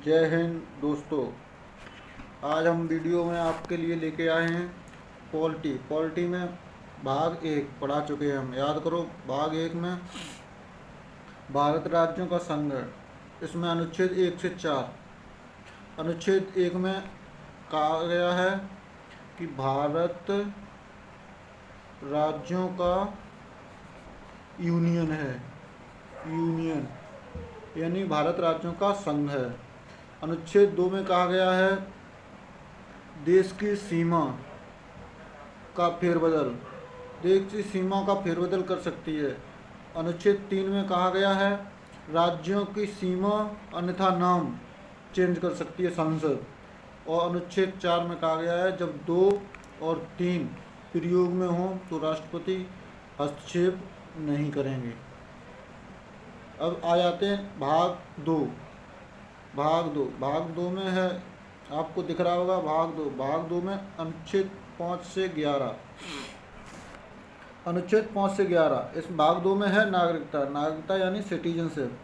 जय हिंद दोस्तों। आज हम वीडियो में आपके लिए लेके आए हैं पॉलिटी में भाग एक पढ़ा चुके हैं हम। याद करो, भाग एक में भारत राज्यों का संघ है। इसमें अनुच्छेद 1 से 4। अनुच्छेद 1 में कहा गया है कि भारत राज्यों का यूनियन है, यूनियन यानी भारत राज्यों का संघ है। अनुच्छेद 2 में कहा गया है देश की सीमा का फेरबदल, देश की सीमा का फेरबदल कर सकती है। अनुच्छेद 3 में कहा गया है राज्यों की सीमा अन्यथा नाम चेंज कर सकती है संसद। और अनुच्छेद 4 में कहा गया है जब 2 और 3 प्रयोग में हो तो राष्ट्रपति हस्तक्षेप नहीं करेंगे। अब आ जाते हैं भाग दो में है, आपको दिख रहा होगा भाग दो में अनुच्छेद 5 से 11। अनुच्छेद 5 से 11 इस भाग 2 में है नागरिकता यानी सिटीजनशिप।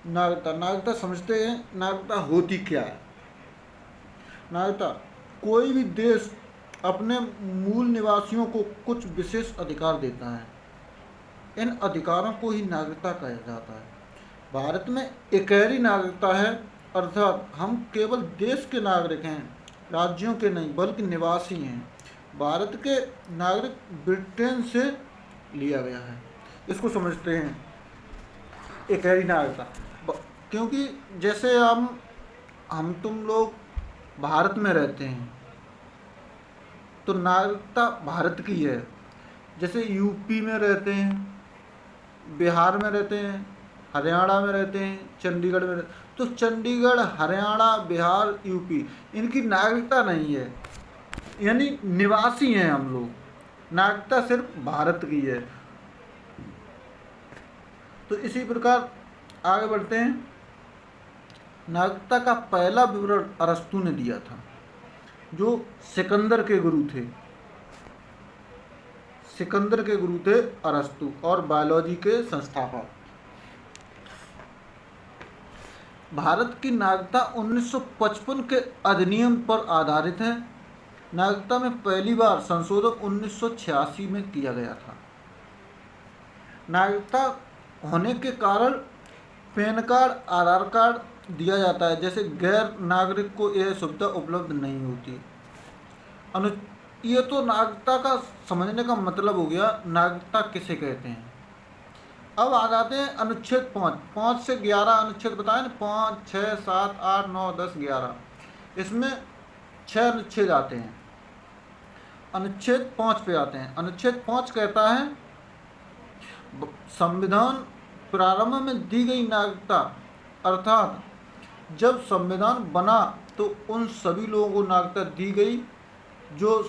नागरिकता समझते हैं, नागरिकता होती क्या है। नागरिकता कोई भी देश अपने मूल निवासियों को कुछ विशेष अधिकार देता है। इन अधिकारों को ही नागरिकता कहा जाता है। भारत में इकहरी नागरिकता है, अर्थात हम केवल देश के नागरिक हैं, राज्यों के नहीं बल्कि निवासी हैं। भारत के नागरिक ब्रिटेन से लिया गया है, इसको समझते हैं इकहरी नागरिकता। क्योंकि जैसे हम तुम लोग भारत में रहते हैं तो नागरिकता भारत की है। जैसे यूपी में रहते हैं, बिहार में रहते हैं, हरियाणा में रहते हैं, चंडीगढ़ में तो चंडीगढ़, हरियाणा, बिहार, यूपी इनकी नागरिकता नहीं है, यानी निवासी हैं हम लोग। नागरिकता सिर्फ भारत की है। तो इसी प्रकार आगे बढ़ते हैं। नागरिकता का पहला विवरण अरस्तू ने दिया था, जो सिकंदर के गुरु थे अरस्तू और बायोलॉजी के संस्थापक। भारत की नागरिकता 1955 के अधिनियम पर आधारित है। नागरिकता में पहली बार संशोधन 1986 में किया गया था। नागरिकता होने के कारण पैन कार्ड, आधार कार्ड दिया जाता है, जैसे गैर नागरिक को यह सुविधा उपलब्ध नहीं होती। ये तो नागरिकता का समझने का मतलब हो गया, नागरिकता किसे कहते हैं। अब आ जाते हैं अनुच्छेद 5 से 11 अनुच्छेद बताए ना, 5, 6, 7, 8, 9, 10, 11 इसमें 6 अनुच्छेद आते हैं। अनुच्छेद 5 पे आते हैं। अनुच्छेद 5 कहता है संविधान प्रारंभ में दी गई नागरिकता, अर्थात जब संविधान बना तो उन सभी लोगों को नागरिकता दी गई जो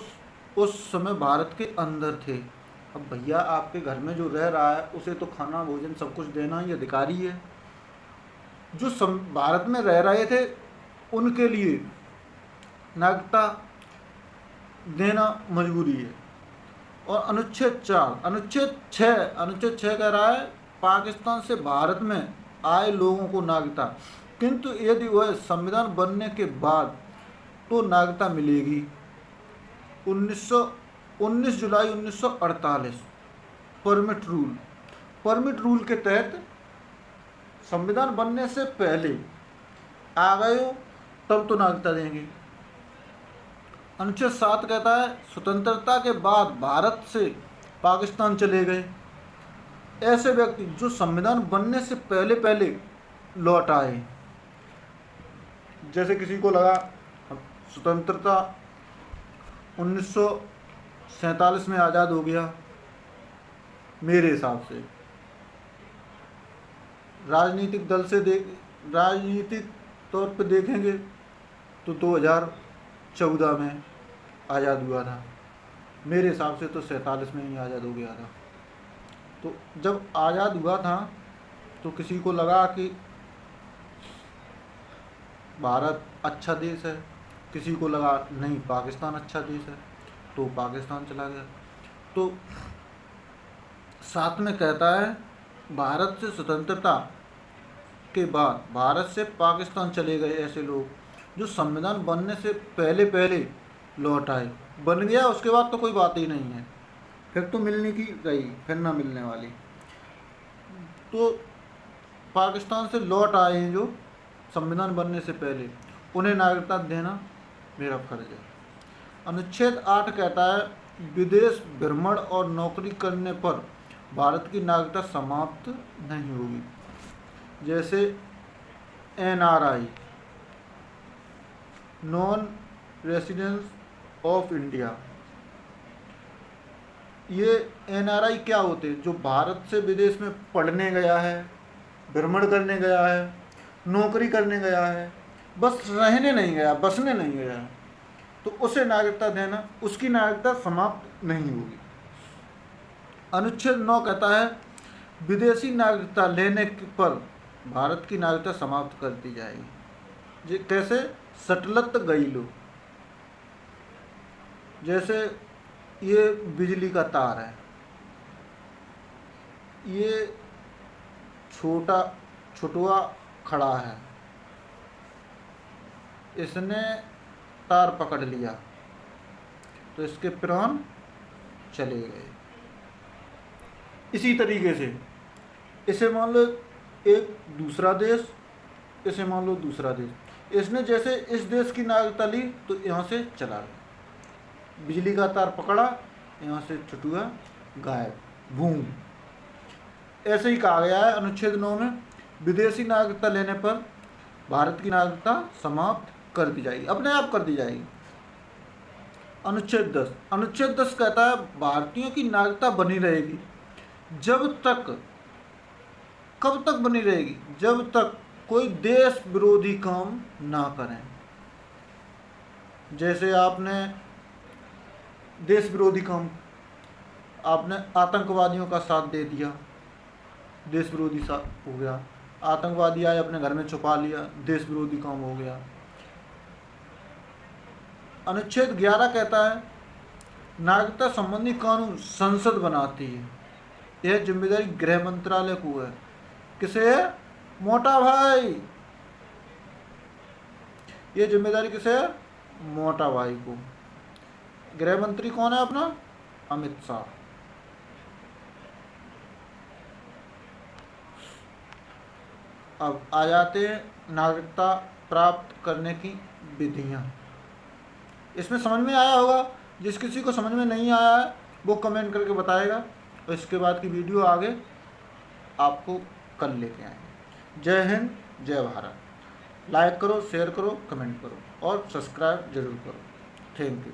उस समय भारत के अंदर थे। अब भैया आपके घर में जो रह रहा है उसे तो खाना भोजन सब कुछ देना ही अधिकारी है। जो भारत में रह रहे थे उनके लिए नागरिकता देना मजबूरी है। और अनुच्छेद 4 अनुच्छेद 6 कह रहा है पाकिस्तान से भारत में आए लोगों को नागरिकता, किंतु यदि वह संविधान बनने के बाद तो नागरिकता मिलेगी। 19 जुलाई 1948 परमिट रूल के तहत संविधान बनने से पहले आ गए हो तब तो नागरिकता देंगे। अनुच्छेद 7 कहता है स्वतंत्रता के बाद भारत से पाकिस्तान चले गए ऐसे व्यक्ति जो संविधान बनने से पहले लौट आए। जैसे किसी को लगा स्वतंत्रता 1947 में आज़ाद हो गया, मेरे हिसाब से राजनीतिक तौर पे देखेंगे तो 2014 में आज़ाद हुआ था। मेरे हिसाब से तो 47 में ही आज़ाद हो गया था। तो जब आज़ाद हुआ था तो किसी को लगा कि भारत अच्छा देश है, किसी को लगा नहीं पाकिस्तान अच्छा देश है, तो पाकिस्तान चला गया। तो साथ में कहता है भारत से स्वतंत्रता के बाद भारत से पाकिस्तान चले गए ऐसे लोग जो संविधान बनने से पहले पहले लौट आए। बन गया उसके बाद तो कोई बात ही नहीं है, फिर तो मिलने की रही, फिर ना मिलने वाली। तो पाकिस्तान से लौट आए हैं जो संविधान बनने से पहले, उन्हें नागरिकता देना मेरा फर्ज है। अनुच्छेद 8 कहता है विदेश भ्रमण और नौकरी करने पर भारत की नागरिकता समाप्त नहीं होगी। जैसे NRI, non residence of India, ये NRI क्या होते हैं? जो भारत से विदेश में पढ़ने गया है, भ्रमण करने गया है, नौकरी करने गया है, बस रहने नहीं गया, बसने नहीं गया, तो उसे नागरिकता देना, उसकी नागरिकता समाप्त नहीं होगी। अनुच्छेद 9 कहता है विदेशी नागरिकता लेने पर भारत की नागरिकता समाप्त कर दी जाएगी। कैसे? सटलत गईलो, जैसे ये बिजली का तार है, ये छुटुआ खड़ा है, इसने तार पकड़ लिया तो इसके प्राण चले गए। इसी तरीके से इसे मान लो एक दूसरा देश, इसे मान लो दूसरा देश, इसने जैसे इस देश की नागरिकता ली तो यहाँ से चला गया, बिजली का तार पकड़ा, यहाँ से छुटुआ गायब, बूम। ऐसे ही कहा गया है अनुच्छेद 9 में विदेशी नागरिकता लेने पर भारत की नागरिकता समाप्त कर दी जाएगी, अपने आप कर दी जाएगी। अनुच्छेद 10 कहता है भारतीयों की नागरिकता बनी रहेगी जब तक, कब तक बनी रहेगी? जब तक कोई देश विरोधी काम ना करें। जैसे आपने देश विरोधी काम, आपने आतंकवादियों का साथ दे दिया, देश विरोधी साथ हो गया, आतंकवादी आए अपने घर में छुपा लिया, देश विरोधी काम हो गया। अनुच्छेद 11 कहता है नागरिकता संबंधी कानून संसद बनाती है, यह जिम्मेदारी गृह मंत्रालय को है। किसे है? मोटा भाई, ये जिम्मेदारी किसे है? मोटा भाई को। गृह मंत्री कौन है अपना? अमित शाह। अब आ जाते हैं नागरिकता प्राप्त करने की विधियां। इसमें समझ में आया होगा, जिस किसी को समझ में नहीं आया है वो कमेंट करके बताएगा, और इसके बाद की वीडियो आगे आपको कल लेके आएंगे। जय हिंद, जय भारत। लाइक करो, शेयर करो, कमेंट करो और सब्सक्राइब जरूर करो। Thank you.